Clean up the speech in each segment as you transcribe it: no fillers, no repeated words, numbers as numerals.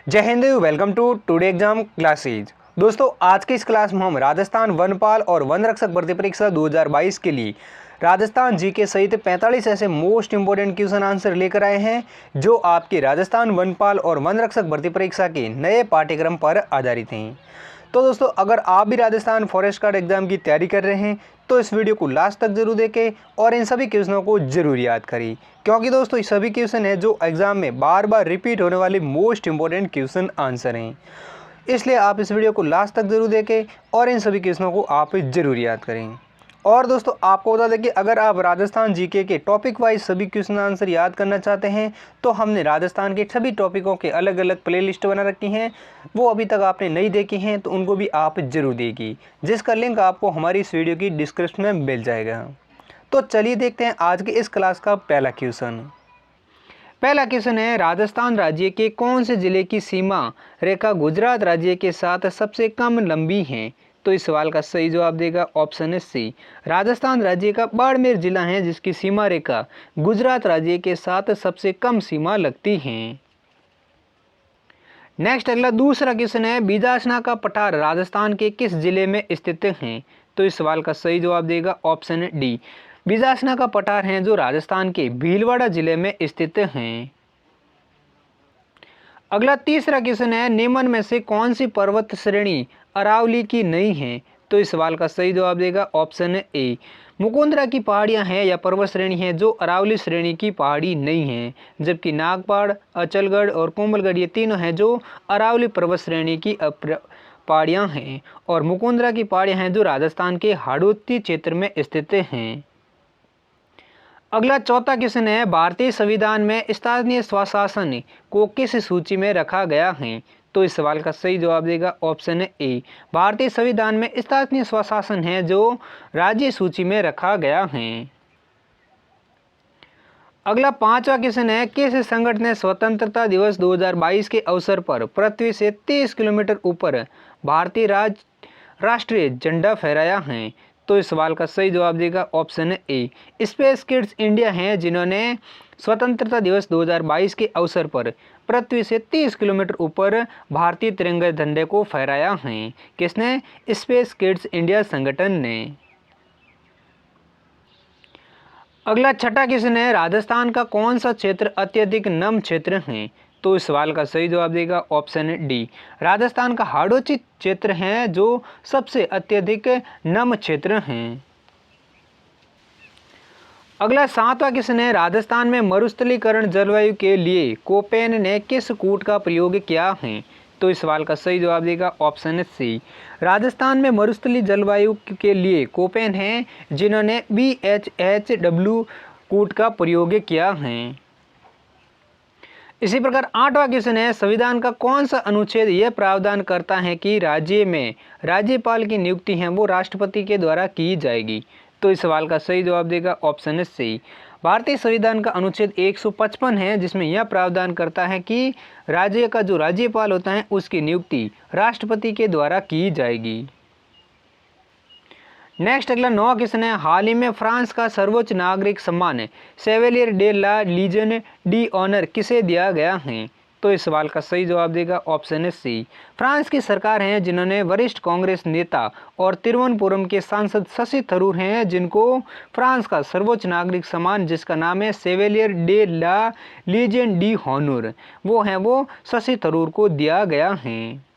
जय हिंद, welcome to today exam classes. दोस्तों, आज के इस क्लास में हम राजस्थान वनपाल और वन रक्षक भर्ती परीक्षा 2022 के लिए राजस्थान जीके सहित 45 ऐसे मोस्ट इंपोर्टेंट क्वेश्चन आंसर लेकर आए हैं जो आपके राजस्थान वनपाल और वन रक्षक भर्ती परीक्षा के नए पाठ्यक्रम पर आधारित हैं। तो दोस्तों, अगर आप भी राजस्थान फॉरेस्ट गार्ड एग्जाम की तैयारी कर रहे हैं तो इस वीडियो को लास्ट तक जरूर देखें और इन सभी क्वेश्चनों को जरूर याद करें, क्योंकि दोस्तों ये सभी क्वेश्चन है जो एग्जाम में बार बार रिपीट होने वाले मोस्ट इंपॉर्टेंट क्वेश्चन आंसर हैं। इसलिए आप इस वीडियो को लास्ट तक जरूर देखें और इन सभी क्वेश्चनों को आप जरूर याद करें। और दोस्तों, आपको बता दें कि अगर आप राजस्थान जीके के टॉपिक वाइज सभी क्वेश्चन आंसर याद करना चाहते हैं तो हमने राजस्थान के सभी टॉपिकों के अलग अलग प्लेलिस्ट बना रखी हैं। वो अभी तक आपने नहीं देखी हैं तो उनको भी आप जरूर देखिए, जिसका लिंक आपको हमारी इस वीडियो की डिस्क्रिप्शन में मिल जाएगा। तो चलिए देखते हैं आज के इस क्लास का पहला क्वेश्चन। पहला क्वेश्चन है, राजस्थान राज्य के कौन से जिले की सीमा रेखा गुजरात राज्य के साथ सबसे कम लंबी है? तो इस सवाल का सही जवाब देगा ऑप्शन है सी। राजस्थान राज्य का बाड़मेर जिला है जिसकी सीमा रेखा गुजरात राज्य के साथ सबसे कम सीमा लगती है। नेक्स्ट अगला दूसरा क्वेश्चन है, बीजासना का पठार राजस्थान के किस जिले में स्थित है? तो इस सवाल का सही जवाब देगा ऑप्शन डी। बीजासना का पठार है जो राजस्थान के भीलवाड़ा जिले में स्थित हैं। अगला तीसरा क्वेश्चन है, निम्न में से कौन सी पर्वत श्रेणी अरावली की नहीं है? तो इस सवाल का सही जवाब देगा ऑप्शन ए। मुकुंदरा की पहाड़ियां हैं या पर्वत श्रेणी है जो अरावली श्रेणी की पहाड़ी नहीं है, जबकि नागपाड़, अचलगढ़ और कोमलगढ़ ये तीनों हैं जो अरावली पर्वत श्रेणी की पहाड़ियां हैं, और मुकुंदरा की पहाड़ियां हैं जो राजस्थान के हाड़ौती क्षेत्र में स्थित हैं। अगला चौथा क्वेश्चन है, भारतीय संविधान में स्थानीय स्वशासन को किस सूची में रखा गया है? तो इस सवाल का सही जवाब देगा ऑप्शन ए। भारतीय संविधान में स्थानीय स्वशासन है जो राज्य सूची में रखा गया है। अगला पांचवा क्वेश्चन है, किस संगठन ने स्वतंत्रता दिवस 2022 के अवसर पर पृथ्वी से 30 किलोमीटर ऊपर भारतीय राष्ट्रीय झंडा फहराया है? तो इस सवाल का सही जवाब देगा option A. Space kids India हैं जिन्होंने स्वतंत्रता दिवस 2022 के अवसर पर पृथ्वी से 30 किलोमीटर ऊपर भारतीय तिरंगे झंडे को फहराया है। किसने? स्पेस किड्स इंडिया संगठन ने। अगला छठा क्वेश्चन है, राजस्थान का कौन सा क्षेत्र अत्यधिक नम क्षेत्र है? तो इस सवाल का सही जवाब देगा ऑप्शन डी। राजस्थान का हाड़ौती क्षेत्र है जो सबसे अत्यधिक नम क्षेत्र हैं। अगला सातवां क्वेश्चन है, राजस्थान में मरुस्थलीकरण जलवायु के लिए कोपेन ने किस कूट का प्रयोग किया है? तो इस सवाल का सही जवाब देगा ऑप्शन सी। राजस्थान में मरुस्थली जलवायु के लिए कोपेन है जिन्होंने BHHW कूट का प्रयोग किया है। इसी प्रकार आठवां क्वेश्चन है, संविधान का कौन सा अनुच्छेद यह प्रावधान करता है कि राज्य में राज्यपाल की नियुक्ति है वो राष्ट्रपति के द्वारा की जाएगी? तो इस सवाल का सही जवाब देगा ऑप्शन सी। भारतीय संविधान का अनुच्छेद 155 है जिसमें यह प्रावधान करता है कि राज्य का जो राज्यपाल होता है उसकी नियुक्ति राष्ट्रपति के द्वारा की जाएगी। नेक्स्ट अगला 9वां क्वेश्चन है, हाल ही में फ्रांस का सर्वोच्च नागरिक सम्मान Chevalier de la Legion d' Honneur किसे दिया गया है? तो इस सवाल का सही जवाब देगा ऑप्शन सी। फ्रांस की सरकार है जिन्होंने वरिष्ठ कांग्रेस नेता और तिरुवनंतपुरम के सांसद शशि थरूर हैं जिनको फ्रांस का सर्वोच्च नागरिक सम्मान जिसका नाम है Chevalier de la Legion d' Honneur वो शशि थरूर को दिया गया है।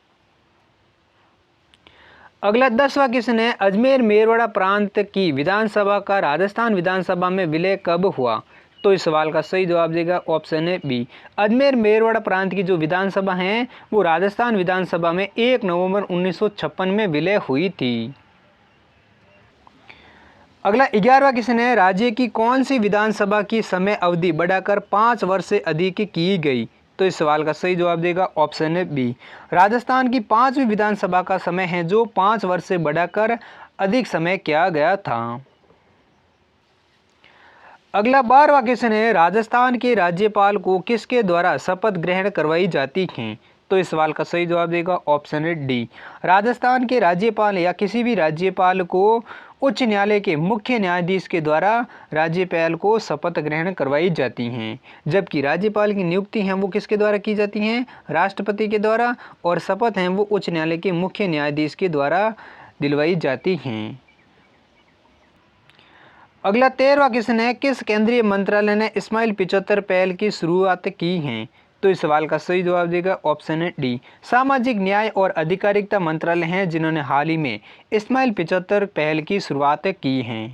अगला 10वां क्वेश्चन है, अजमेर मेरवाड़ा प्रांत की विधानसभा का राजस्थान विधानसभा में विलय कब हुआ? तो इस सवाल का सही जवाब देगा ऑप्शन है बी। अजमेर मेरवाड़ा प्रांत की जो विधानसभा है वो राजस्थान विधानसभा में 1 नवंबर 1956 में विलय हुई थी। अगला 11वां क्वेश्चन है, राज्य की कौन सी विधानसभा की समय अवधि बढ़ाकर 5 वर्ष से अधिक की गई? तो इस सवाल का सही जवाब देगा ऑप्शन है बी। राजस्थान की 5वीं विधानसभा का समय है जो 5 वर्ष से बढ़ाकर अधिक समय किया गया था। अगला 12वां क्वेश्चन है, राजस्थान के राज्यपाल को किसके द्वारा शपथ ग्रहण करवाई जाती है? तो इस सवाल का सही जवाब देगा ऑप्शन है डी। राजस्थान के राज्यपाल या किसी भी राज्यपाल को उच्च न्यायालय के मुख्य न्यायाधीश के द्वारा राज्यपाल को शपथ ग्रहण करवाई जाती हैं, जबकि राज्यपाल की नियुक्ति हैं वो किसके द्वारा की जाती हैं, राष्ट्रपति के द्वारा, और शपथ हैं वो उच्च न्यायालय के मुख्य न्यायाधीश के द्वारा दिलवाई जाती हैं। अगला 13वां क्वेश्चन है, किस केंद्रीय मंत्रालय ने स्माइल 75 पहल की शुरुआत की है? तो इस सवाल का सही जवाब देगा ऑप्शन है डी। सामाजिक न्याय और अधिकारिता मंत्रालय हैं जिन्होंने हाल ही में स्माइल 75 पहल की शुरुआत की है।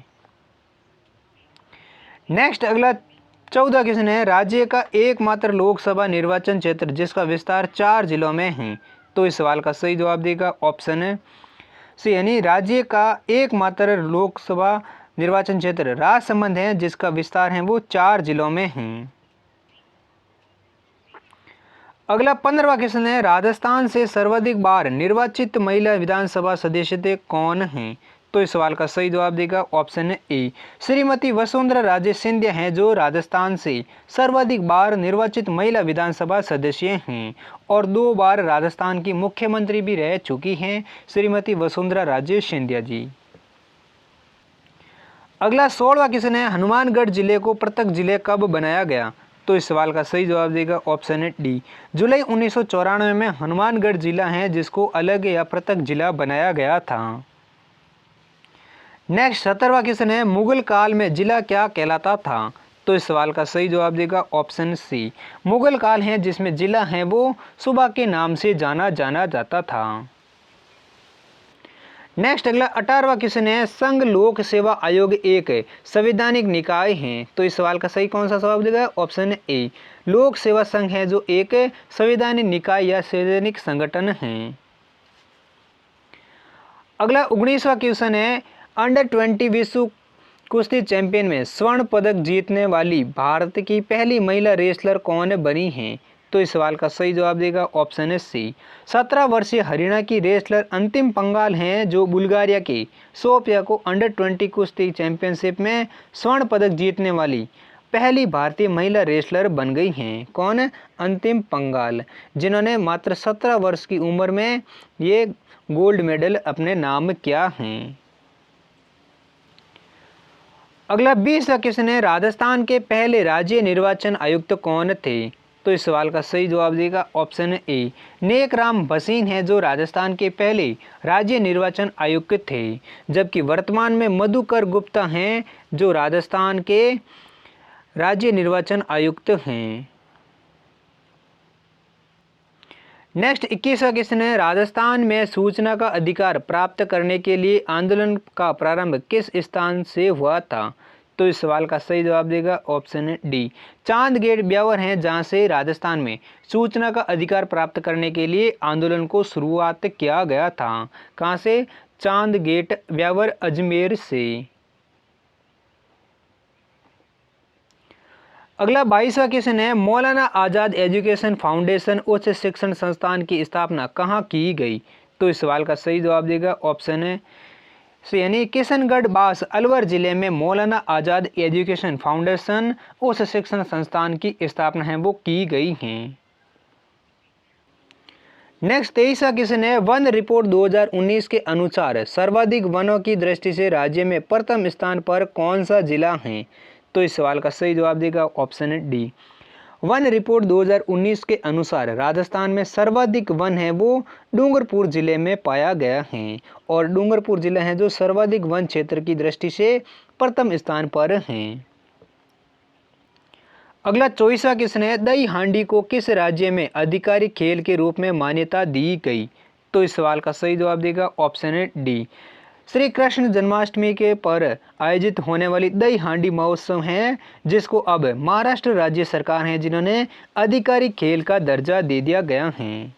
नेक्स्ट अगला 14 क्वेश्चन है, राज्य का एकमात्र लोकसभा निर्वाचन क्षेत्र जिसका विस्तार 4 जिलों में है। तो इस सवाल का सही जवाब देगा ऑप्शन है सी, यानी राज्य का एकमात्र लोकसभा निर्वाचन क्षेत्र राजसमंद है जिसका विस्तार है वो 4 जिलों में है। अगला 15वां क्वेश्चन है, राजस्थान से सर्वाधिक बार निर्वाचित महिला विधानसभा सदस्य कौन हैं? तो इस सवाल का सही जवाब देगा ऑप्शन ए, श्रीमती वसुंधरा राजे सिंधिया हैं जो राजस्थान से सर्वाधिक बार निर्वाचित महिला विधानसभा सदस्य हैं और 2 बार राजस्थान की मुख्यमंत्री भी रह चुकी हैं श्रीमती वसुंधरा राजे सिंधिया जी। अगला 16वां क्वेश्चन है, हनुमानगढ़ जिले को पृथक जिले कब बनाया गया? तो इस सवाल का सही जवाब देगा ऑप्शन है डी। जुलाई 1994 में हनुमानगढ़ जिला है जिसको अलग या पृथक जिला बनाया गया था। नेक्स्ट 17वां क्वेश्चन है, मुगल काल में जिला क्या कहलाता था? तो इस सवाल का सही जवाब देगा ऑप्शन सी, मुगल काल है जिसमें जिला है वो सूबा के नाम से जाना जाता था। नेक्स्ट अगला 18वां क्वेश्चन है, संघ लोक सेवा आयोग एक संवैधानिक निकाय है। तो इस सवाल का सही कौन सा जवाब देगा ऑप्शन ए, लोक सेवा संघ है जो एक संवैधानिक निकाय या संवैधानिक संगठन है। अगला 19वां क्वेश्चन है, अंडर 20 विश्व कुश्ती चैंपियन में स्वर्ण पदक जीतने वाली भारत की पहली महिला रेसलर कौन बनी है? तो इस सवाल का सही जवाब देगा ऑप्शन है सी, 17 वर्षीय हरियाणा की रेसलर अंतिम पंगाल हैं जो बुल्गारिया के सोफिया को अंडर 20 कुश्ती चैंपियनशिप में स्वर्ण पदक जीतने वाली पहली भारतीय महिला रेसलर बन गई हैं। कौन? अंतिम पंगाल, जिन्होंने मात्र 17 वर्ष की उम्र में ये गोल्ड मेडल अपने नाम किया है। अगला 20वां क्वेश्चन है, राजस्थान के पहले राज्य निर्वाचन आयुक्त कौन थे? तो इस सवाल का सही जवाब देगा ऑप्शन ए, नेकराम भसीन है जो राजस्थान के पहले राज्य निर्वाचन आयुक्त थे, जबकि वर्तमान में मधुकर गुप्ता हैं जो राजस्थान के राज्य निर्वाचन आयुक्त हैं। नेक्स्ट 21वां क्वेश्चन है, राजस्थान में सूचना का अधिकार प्राप्त करने के लिए आंदोलन का प्रारंभ किस स्थान से हुआ था? तो इस सवाल का सही जवाब देगा ऑप्शन डी, चांद गेट ब्यावर हैं जहां से राजस्थान में सूचना का अधिकार प्राप्त करने के लिए आंदोलन को शुरुआत किया गया था। कहां से? चांद गेट ब्यावर अजमेर से। अगला 22वां क्वेश्चन है, मौलाना आज़ाद एजुकेशन फाउंडेशन उच्च शिक्षण संस्थान की स्थापना कहाँ की गई? तो इस सवाल का सही जवाब देगा ऑप्शन है यानी किशनगढ़ बास अलवर जिले में मौलाना आज़ाद एजुकेशन फाउंडेशन उच्च शिक्षण संस्थान की स्थापना है वो की गई है। नेक्स्ट 23वां क्वेश्चन है, वन रिपोर्ट 2019 के अनुसार सर्वाधिक वनों की दृष्टि से राज्य में प्रथम स्थान पर कौन सा जिला है? तो इस सवाल का सही जवाब देगा ऑप्शन डी, वन रिपोर्ट 2019 के अनुसार राजस्थान में सर्वाधिक वन है वो डूंगरपुर जिले में पाया गया है और डूंगरपुर जिला है जो सर्वाधिक वन क्षेत्र की दृष्टि से प्रथम स्थान पर है। अगला 24वां क्वेश्चन है, दही हांडी को किस राज्य में आधिकारिक खेल के रूप में मान्यता दी गई? तो इस सवाल का सही जवाब देगा ऑप्शन डी, श्री कृष्ण जन्माष्टमी के पर आयोजित होने वाली दही हांडी महोत्सव है जिसको अब महाराष्ट्र राज्य सरकार है जिन्होंने आधिकारिक खेल का दर्जा दे दिया गया है।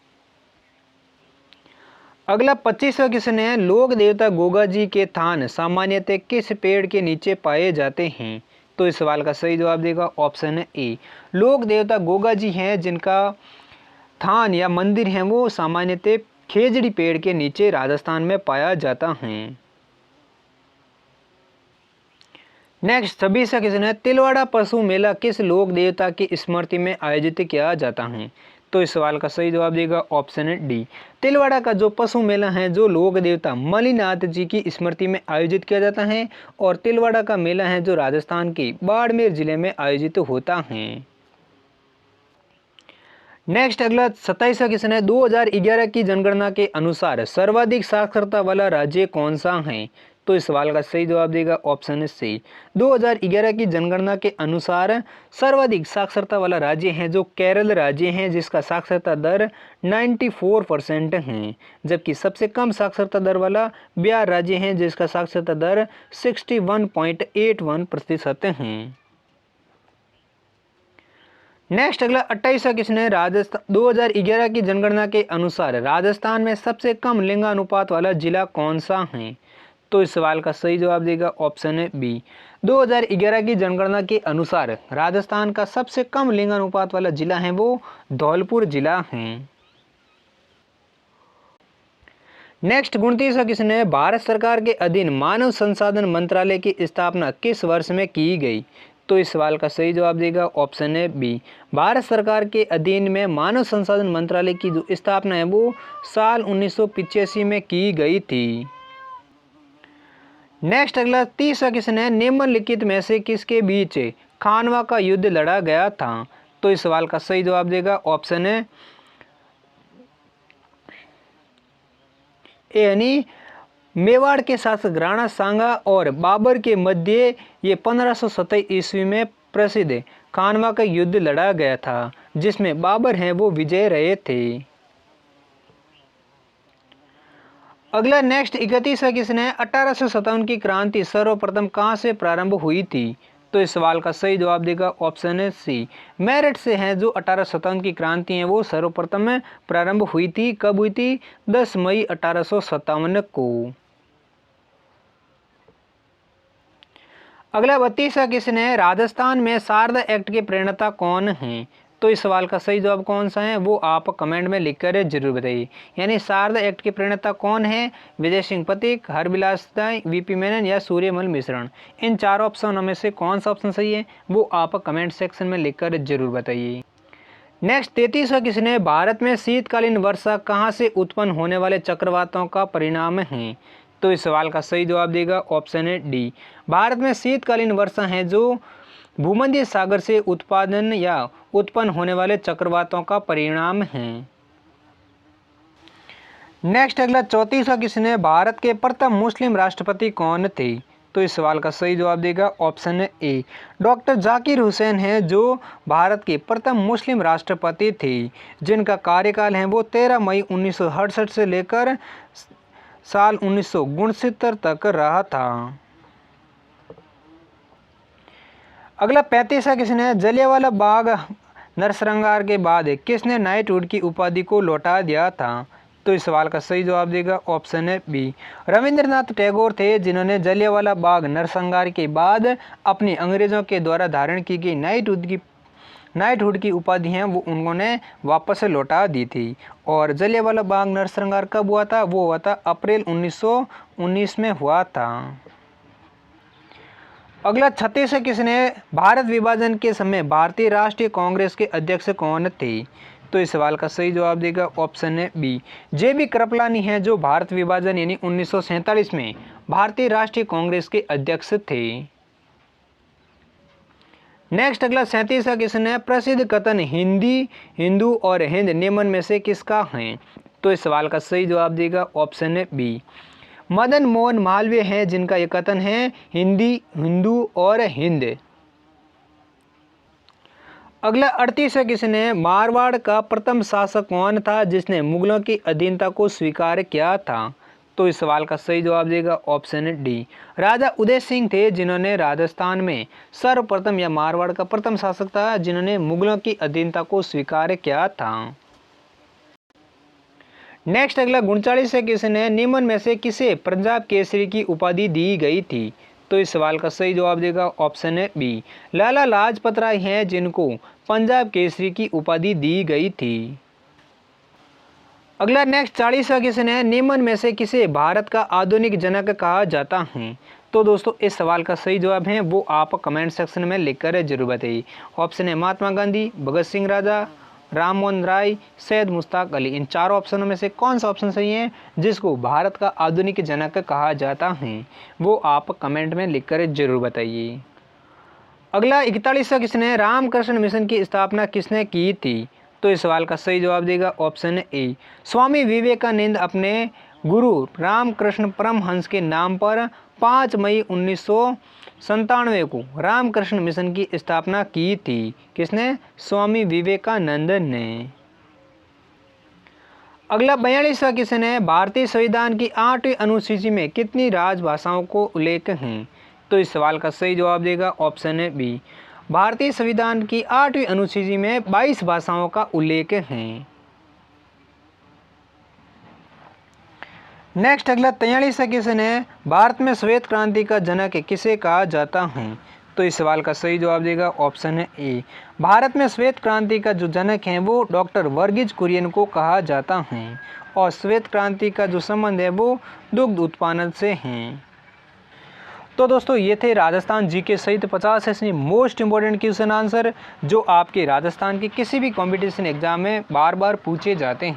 अगला 25वां क्वेश्चन है, लोक देवता गोगा जी के थान सामान्यतः किस पेड़ के नीचे पाए जाते हैं? तो इस सवाल का सही जवाब देगा ऑप्शन ए, लोक देवता गोगा जी हैं जिनका थान या मंदिर है वो सामान्यतः खेजड़ी पेड़ के नीचे राजस्थान में पाया जाता है। नेक्स्ट 26वां क्वेश्चन है, तिलवाड़ा पशु मेला किस लोक देवता की स्मृति में आयोजित किया जाता है? तो इस सवाल का सही जवाब देगा ऑप्शन है डी। तिलवाड़ा का जो पशु मेला है जो लोक देवता मलिनाथ जी की स्मृति में आयोजित किया जाता है और तिलवाड़ा का मेला है जो राजस्थान के बाड़मेर जिले में आयोजित होता है। नेक्स्ट अगला 27वां क्वेश्चन है 2011 की जनगणना के अनुसार सर्वाधिक साक्षरता वाला राज्य कौन सा है? तो इस सवाल का सही जवाब देगा ऑप्शन सी। 2011 की जनगणना के अनुसार सर्वाधिक साक्षरता वाला राज्य है जो केरल राज्य है जिसका साक्षरता दर 94% है, जबकि सबसे कम साक्षरता दर वाला बिहार राज्य है जिसका साक्षरता दर 61.81% है। नेक्स्ट अगला 28वां क्वेश्चन है राजस्थान 2011 की जनगणना के अनुसार राजस्थान में सबसे कम लिंगानुपात वाला जिला कौन सा है? तो इस सवाल का सही जवाब देगा ऑप्शन है बी। 2011 की जनगणना के अनुसार राजस्थान का सबसे कम लिंगानुपात वाला जिला है वो धौलपुर जिला है। नेक्स्ट 29वां क्वेश्चन है भारत सरकार के अधीन मानव संसाधन मंत्रालय की स्थापना किस वर्ष में की गई? तो इस सवाल का सही जवाब देगा ऑप्शन है बी। भारत सरकार के अधीन में मानव संसाधन मंत्रालय की जो स्थापना है वो साल 1985 में की गई थी। नेक्स्ट अगला 30वां क्वेश्चन है निम्नलिखित में से किसके बीच खानवा का युद्ध लड़ा गया था? तो इस सवाल का सही जवाब देगा ऑप्शन है ए यानी मेवाड़ के शासक राणा सांगा और बाबर के मध्य ये 1527 ईस्वी में प्रसिद्ध खानवा का युद्ध लड़ा गया था जिसमें बाबर हैं वो विजय रहे थे। अगला नेक्स्ट 31वां क्वेश्चन है 1857 की क्रांति सर्वप्रथम कहाँ से प्रारंभ हुई थी? तो इस सवाल का सही जवाब देगा ऑप्शन है सी। मेरठ से है जो 1857 की क्रांति है वो सर्वप्रथम प्रारंभ हुई थी। कब हुई थी? 10 मई 1857 को। अगला 32वां क्वेश्चन है राजस्थान में शारदा एक्ट के प्रणेता कौन हैं? तो इस सवाल का सही जवाब कौन सा है वो आप कमेंट में लिखकर जरूर बताइए। यानी शारदा एक्ट के प्रणेता कौन है? विजय सिंह पथिक, हरबिलास दाई, वीपी मेनन या सूर्यमल मिश्रण। इन चारों ऑप्शनों में से कौन सा ऑप्शन सही है वो आप कमेंट सेक्शन में लिखकर जरूर बताइए। नेक्स्ट 33वां क्वेश्चन है भारत में शीतकालीन वर्षा कहाँ से उत्पन्न होने वाले चक्रवातों का परिणाम है? तो इस सवाल का सही जवाब देगा ऑप्शन है डी। भारत में शीतकालीन वर्षा है जो भूमध्य सागर से उत्पादन या उत्पन्न होने वाले चक्रवातों का परिणाम है। नेक्स्ट अगला 34वां क्वेश्चन है भारत के प्रथम मुस्लिम राष्ट्रपति कौन थे? तो इस सवाल का सही जवाब देगा ऑप्शन है ए। डॉक्टर जाकिर हुसैन है जो भारत के प्रथम मुस्लिम राष्ट्रपति थे जिनका कार्यकाल है वो 13 मई 1968 से लेकर साल 1969 तक रहा था। अगला 35वां क्वेश्चन है जलियांवाला बाग नरसंहार के बाद किसने नाइटहुड की उपाधि को लौटा दिया था? तो इस सवाल का सही जवाब देगा ऑप्शन है बी। रविंद्रनाथ टैगोर थे जिन्होंने जलियांवाला बाग नरसंहार के बाद अपनी अंग्रेजों के द्वारा धारण की गई नाइटहुड की उपाधि हैं वो उन्होंने वापस लौटा दी थी। और जलियांवाला बाग नरसंहार कब हुआ था? वो हुआ था अप्रैल 1919 में हुआ था। अगला 36वां क्वेश्चन है भारत विभाजन के समय भारतीय राष्ट्रीय कांग्रेस के अध्यक्ष कौन थे? तो इस सवाल का सही जवाब देगा ऑप्शन है बी। जे.बी. कृपलानी हैं जो भारत विभाजन यानी 1947 में भारतीय राष्ट्रीय कांग्रेस के अध्यक्ष थे। नेक्स्ट अगला 37वां क्वेश्चन है प्रसिद्ध कथन हिंदी, हिंदू और हिंद निम्न में से किसका है? तो इस सवाल का सही जवाब देगा ऑप्शन है बी। मदन मोहन मालवीय हैं जिनका यह कथन है हिंदी, हिंदू और हिंद। अगला 38वां क्वेश्चन है मारवाड़ का प्रथम शासक कौन था जिसने मुगलों की अधीनता को स्वीकार किया था? तो इस सवाल का सही जवाब देगा ऑप्शन है डी। राजा उदय सिंह थे जिन्होंने राजस्थान में सर्वप्रथम या मारवाड़ का प्रथम शासक था जिन्होंने मुगलों की अधीनता को स्वीकार किया था। नेक्स्ट अगला 39वां क्वेश्चन है निम्न में से किसे पंजाब केसरी की उपाधि दी गई थी? तो इस सवाल का सही जवाब देगा ऑप्शन है बी। लाला लाजपत राय हैं जिनको पंजाब केसरी की उपाधि दी गई थी। अगला नेक्स्ट 40वां क्वेश्चन है निम्न में से किसे भारत का आधुनिक जनक कहा जाता है? तो दोस्तों इस सवाल का सही जवाब है वो आप कमेंट सेक्शन में लिखकर जरूर बताइए। ऑप्शन है महात्मा गांधी, भगत सिंह राजा, राममोहन राय, सैयद मुश्ताक अली। इन चारों ऑप्शनों में से कौन सा ऑप्शन सही है जिसको भारत का आधुनिक जनक कहा जाता है, वो आप कमेंट में लिखकर जरूर बताइए। अगला 41वां क्वेश्चन है, रामकृष्ण मिशन की स्थापना किसने की थी? तो इस सवाल का सही जवाब देगा ऑप्शन ए, स्वामी विवेकानंद अपने गुरु रामकृष्ण परमहंस के नाम पर 5 मई 1997 को रामकृष्ण मिशन की स्थापना की थी। किसने? स्वामी विवेकानंद ने। अगला 42वां क्वेश्चन है, भारतीय संविधान की 8वीं अनुसूची में कितनी राजभाषाओं को उल्लेख है? तो इस सवाल का सही जवाब देगा ऑप्शन बी, भारतीय संविधान की 8वीं अनुसूची में 22 भाषाओं का उल्लेख है। नेक्स्ट अगला 43वां क्वेश्चन है, भारत में श्वेत क्रांति का जनक किसे कहा जाता है? तो इस सवाल का सही जवाब देगा ऑप्शन ए, भारत में श्वेत क्रांति का जो जनक है वो डॉक्टर वर्गीज कुरियन को कहा जाता है, और श्वेत क्रांति का जो संबंध है वो दुग्ध उत्पादन से है। तो दोस्तों ये थे राजस्थान जीके सहित 50 ऐसे मोस्ट इंपॉर्टेंट क्वेश्चन आंसर जो आपके राजस्थान के किसी भी कंपटीशन एग्जाम में बार बार पूछे जाते हैं।